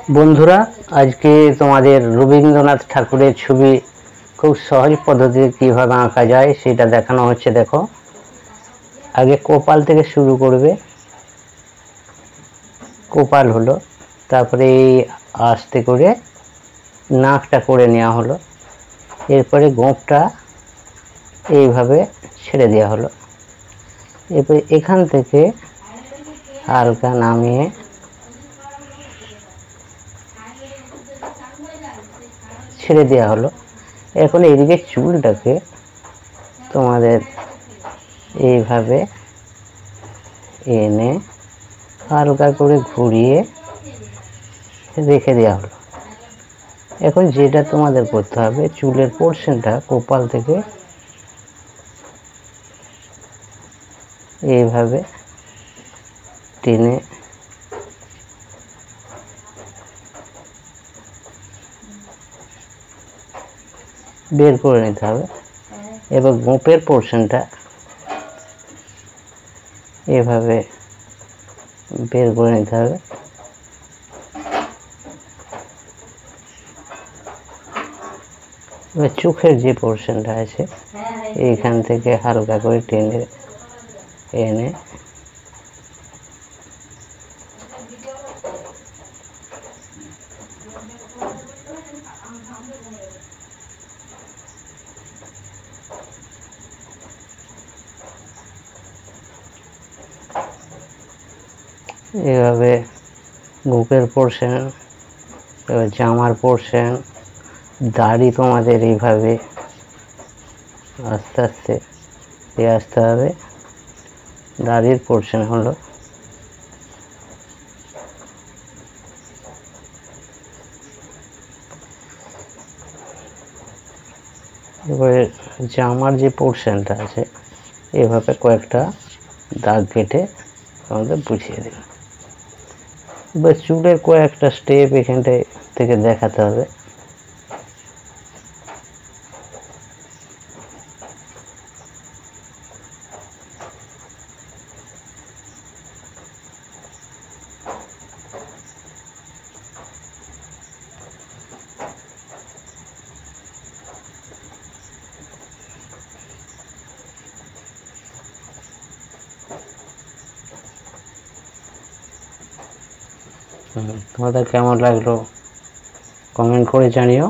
বন্ধুরা, আজকে তোমাদের রবীন্দ্রনাথ ঠাকুরের ছবি খুব সহজ পদ্ধতিতে কিভাবে আঁকা যায় সেটা দেখানো হচ্ছে। দেখো, আগে কপাল থেকে শুরু করবে। কপাল হলো, তারপরে আস্তে করে নাকটা করে নেওয়া হলো, এরপরে গোঁপটা এইভাবে ছেড়ে দেওয়া হলো। এরপরে এখান থেকে হালকা নামিয়ে ছেড়ে দেওয়া হলো। এখন এইদিকে চুলটাকে তোমাদের এইভাবে এনে হালকা করে ঘুরিয়ে রেখে দেওয়া হলো। এখন যেটা তোমাদের করতে হবে, চুলের পোর্শনটা কপাল থেকে এইভাবে টেনে বের করে নিতে হবে। এবার গোঁপের পোর্শনটা এভাবে বের করে নিতে হবে। এবার চোখের যে পোর্শনটা আছে এইখান থেকে হালকা করে টেনে এনে এভাবে বুকের পোর্শন, এবার জামার পোর্শন, দাড়ি তোমাদের এইভাবে আস্তে আস্তে দিয়ে আসতে হবে। দাড়ির পোর্শন হলো, এবারে জামার যে পোর্শনটা আছে এভাবে কয়েকটা দাগ কেটে আমাদের বুঝিয়ে দিল। এবার চুলের কয়েকটা স্টেপ এখানটা থেকে দেখাতে হবে। তোমাদের কেমন লাগলো কমেন্ট করে জানিও।